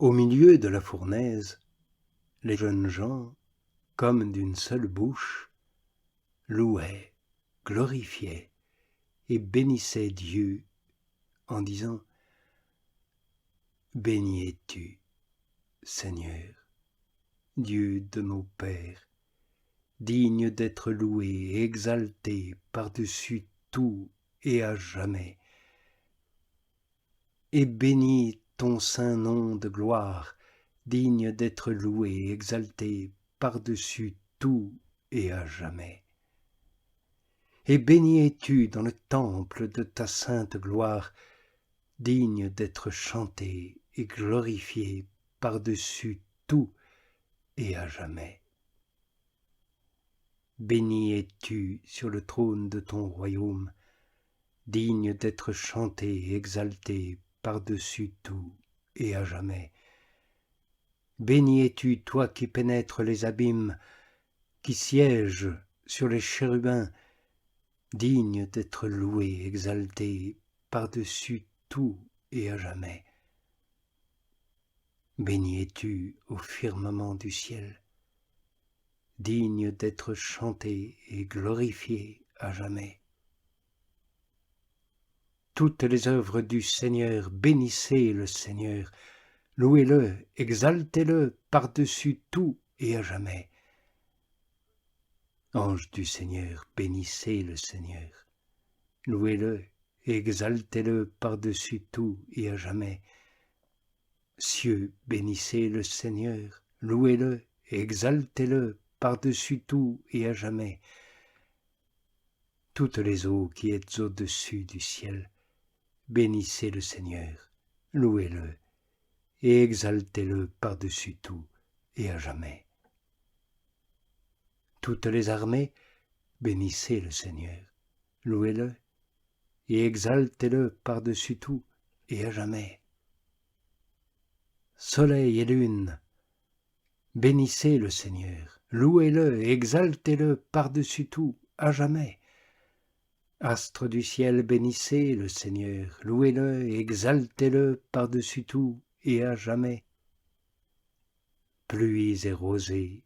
Au milieu de la fournaise, les jeunes gens, comme d'une seule bouche, louaient, glorifiaient et bénissaient Dieu en disant « Béni es-tu, Seigneur, Dieu de nos pères, digne d'être loué et exalté par-dessus tout et à jamais. Et béni ton saint nom de gloire, digne d'être loué et exalté par-dessus tout et à jamais. Et béni es-tu dans le temple de ta sainte gloire, digne d'être chanté et glorifié par-dessus tout et à jamais. Béni es-tu sur le trône de ton royaume, digne d'être chanté et exalté par-dessus tout et à jamais. Béni es-tu, toi qui pénètres les abîmes, qui sièges sur les chérubins, digne d'être loué, exalté par-dessus tout et à jamais. Béni es-tu au firmament du ciel, digne d'être chanté et glorifié à jamais. Toutes les œuvres du Seigneur, bénissez le Seigneur, louez-le, exaltez-le par-dessus tout et à jamais. Anges du Seigneur, bénissez le Seigneur, louez-le, exaltez-le par-dessus tout et à jamais. Cieux, bénissez le Seigneur, louez-le, exaltez-le par-dessus tout et à jamais. Toutes les eaux qui êtes au-dessus du ciel, bénissez le Seigneur, louez-le, et exaltez-le par-dessus tout et à jamais. Toutes les armées, bénissez le Seigneur, louez-le, et exaltez-le par-dessus tout et à jamais. Soleil et lune, bénissez le Seigneur, louez-le et exaltez-le par-dessus tout à jamais. Astres du ciel, bénissez le Seigneur, louez-le et exaltez-le par-dessus tout et à jamais. Pluies et rosées,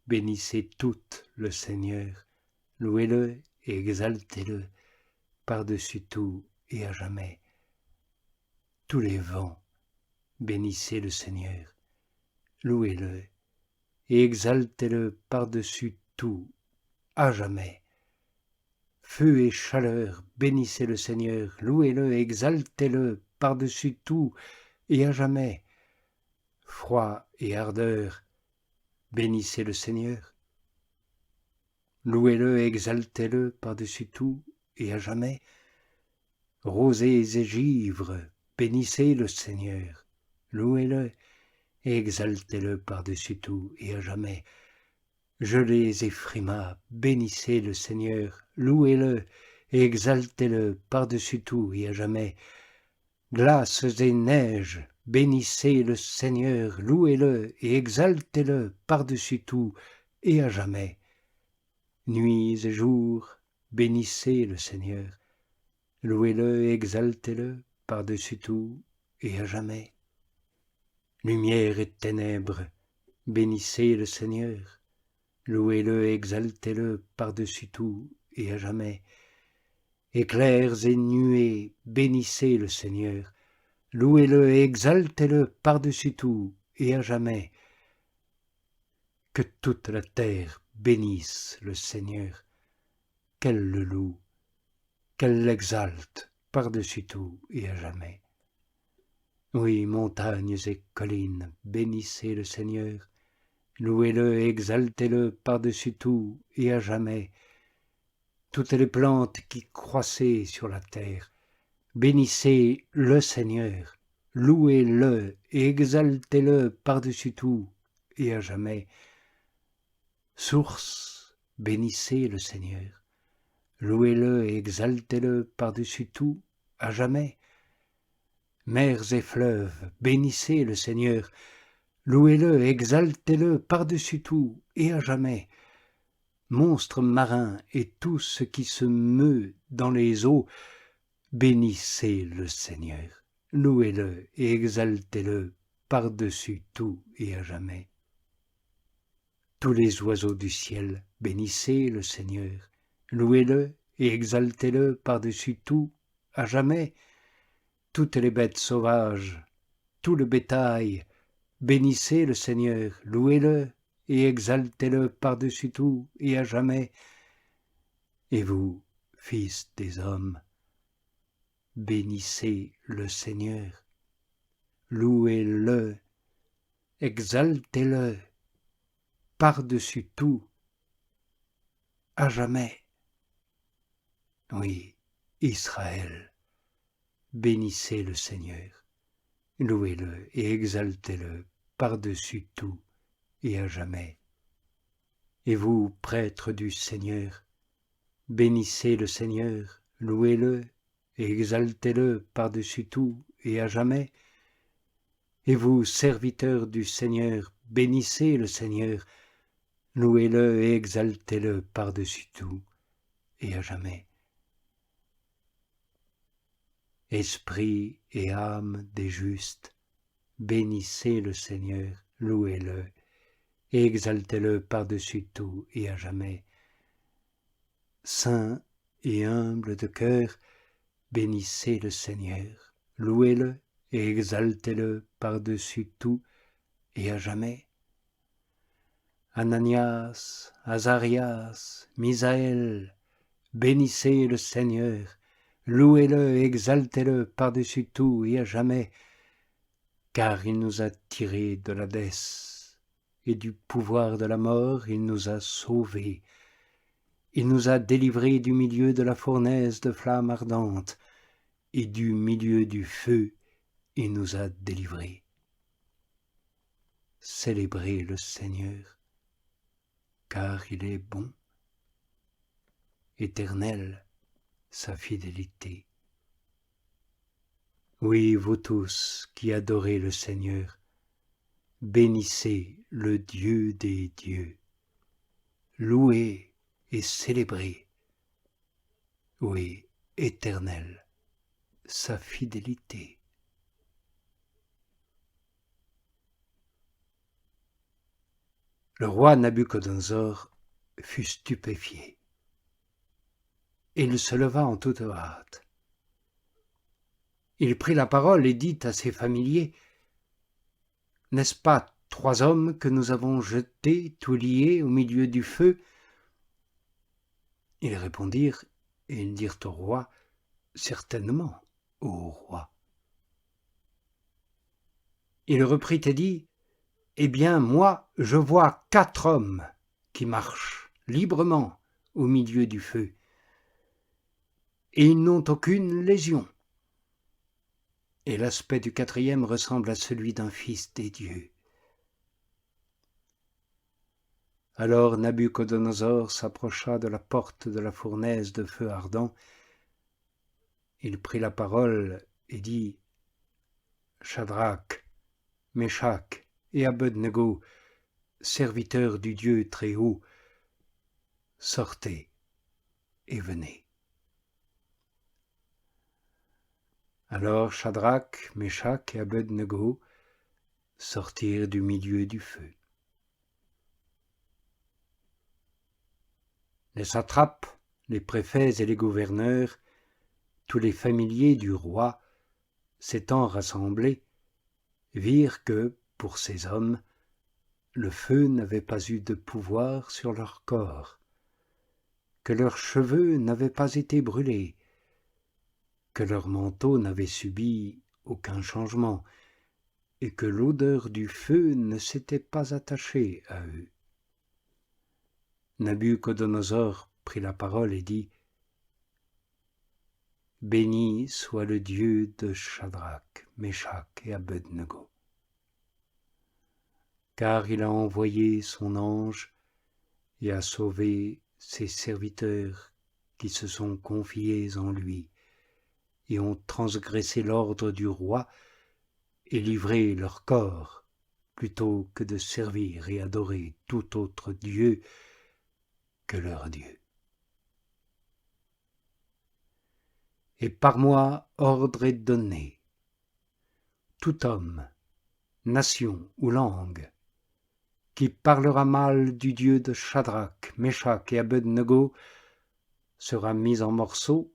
bénissez toutes le Seigneur, louez-le et exaltez-le par-dessus tout et à jamais. Tous les vents, bénissez le Seigneur, louez-le et exaltez-le par-dessus tout à jamais. Feu et chaleur, bénissez le Seigneur, louez-le et exaltez-le par-dessus tout et à jamais. Froid et ardeur, bénissez le Seigneur, louez-le et exaltez-le par-dessus tout et à jamais. Rosées et givres, bénissez le Seigneur, louez-le et exaltez-le par-dessus tout et à jamais. Gelées et frimas, bénissez le Seigneur, louez-le et exaltez-le par-dessus tout et à jamais. Glaces et neiges, bénissez le Seigneur, louez-le et exaltez-le par-dessus tout et à jamais. Nuits et jours, bénissez le Seigneur, louez-le et exaltez-le par-dessus tout et à jamais. Lumière et ténèbres, bénissez le Seigneur, louez-le et exaltez-le par-dessus tout et à jamais. Éclairs et nuées, bénissez le Seigneur, louez-le et exaltez-le par-dessus tout et à jamais. Que toute la terre bénisse le Seigneur, qu'elle le loue, qu'elle l'exalte par-dessus tout et à jamais. Oui, montagnes et collines, bénissez le Seigneur, louez-le et exaltez-le par-dessus tout et à jamais. Toutes les plantes qui croissaient sur la terre, bénissez le Seigneur, louez-le et exaltez-le par-dessus tout et à jamais. Source, bénissez le Seigneur, louez-le et exaltez-le par-dessus tout à jamais. Mers et fleuves, bénissez le Seigneur, louez-le et exaltez-le par-dessus tout et à jamais. Monstres marins et tout ce qui se meut dans les eaux, bénissez le Seigneur, louez-le et exaltez-le par-dessus tout et à jamais. Tous les oiseaux du ciel, bénissez le Seigneur, louez-le et exaltez-le par-dessus tout à jamais. Toutes les bêtes sauvages, tout le bétail, bénissez le Seigneur, louez-le et exaltez-le par-dessus tout et à jamais. Et vous, fils des hommes, bénissez le Seigneur, louez-le, exaltez-le par-dessus tout à jamais. Oui, Israël, bénissez le Seigneur, louez-le et exaltez-le par-dessus tout et à jamais. Et vous, prêtres du Seigneur, bénissez le Seigneur, louez-le et exaltez-le par-dessus tout et à jamais. Et vous, serviteurs du Seigneur, bénissez le Seigneur, louez-le et exaltez-le par-dessus tout et à jamais. Esprit et âme des justes, bénissez le Seigneur, louez-le et exaltez-le par-dessus tout et à jamais. Saints et humbles de cœur, bénissez le Seigneur, louez-le et exaltez-le par-dessus tout et à jamais. Ananias, Azarias, Misaël, bénissez le Seigneur, louez-le et exaltez-le par-dessus tout et à jamais, car il nous a tirés de l'Hadès, et du pouvoir de la mort il nous a sauvés. Il nous a délivrés du milieu de la fournaise de flamme ardente, et du milieu du feu il nous a délivrés. Célébrez le Seigneur, car il est bon, éternelle sa fidélité. Oui, vous tous qui adorez le Seigneur, bénissez le Dieu des dieux, louez et célébrez, oui, éternelle sa fidélité. Le roi Nabuchodonosor fut stupéfié. Et il se leva en toute hâte. Il prit la parole et dit à ses familiers, « N'est-ce pas 3 hommes que nous avons jetés tout liés au milieu du feu ?» Ils répondirent, et ils dirent au roi, « Certainement, ô roi. » Il reprit et dit, « Eh bien, moi, je vois 4 hommes qui marchent librement au milieu du feu, et ils n'ont aucune lésion. Et l'aspect du 4e ressemble à celui d'un fils des dieux. » Alors Nabuchodonosor s'approcha de la porte de la fournaise de feu ardent. Il prit la parole et dit, « Shadrach, Meshach et Abednego, serviteurs du Dieu très haut, sortez et venez. » Alors Shadrach, Meshach et Abednego sortirent du milieu du feu. Les satrapes, les préfets et les gouverneurs, tous les familiers du roi, s'étant rassemblés, virent que, pour ces hommes, le feu n'avait pas eu de pouvoir sur leur corps, que leurs cheveux n'avaient pas été brûlés, que leurs manteaux n'avaient subi aucun changement, et que l'odeur du feu ne s'était pas attachée à eux. Nabuchodonosor prit la parole et dit, « Béni soit le Dieu de Shadrach, Meshach et Abednego, car il a envoyé son ange et a sauvé ses serviteurs qui se sont confiés en lui et ont transgressé l'ordre du roi et livré leur corps plutôt que de servir et adorer tout autre Dieu que leur Dieu. Et par moi ordre est donné. Tout homme nation ou langue, qui parlera mal du Dieu de Shadrach, Meshach et Abed-Nego sera mis en morceaux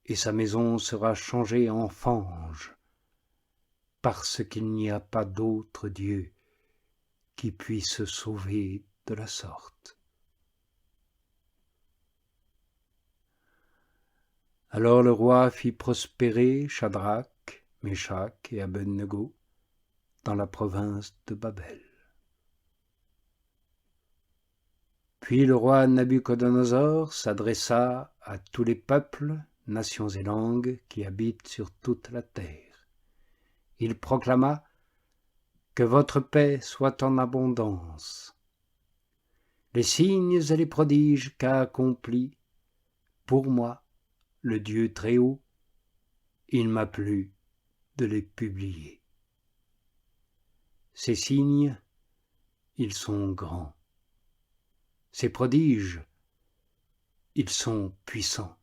et sa maison sera changée en fange, parce qu'il n'y a pas d'autre Dieu qui puisse sauver de la sorte. Alors le roi fit prospérer Shadrach, Meshach et Abed-Nego dans la province de Babel. Puis le roi Nabuchodonosor s'adressa à tous les peuples, nations et langues qui habitent sur toute la terre. Il proclama « Que votre paix soit en abondance. Les signes et les prodiges qu'a accomplis, pour moi, le Dieu Très-Haut, il m'a plu de les publier. Ces signes, ils sont grands. Ces prodiges, ils sont puissants.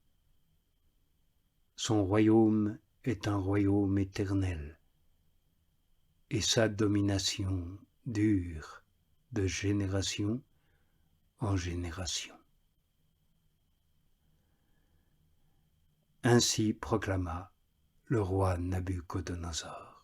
Son royaume est un royaume éternel, et sa domination dure de génération en génération. » Ainsi proclama le roi Nabuchodonosor.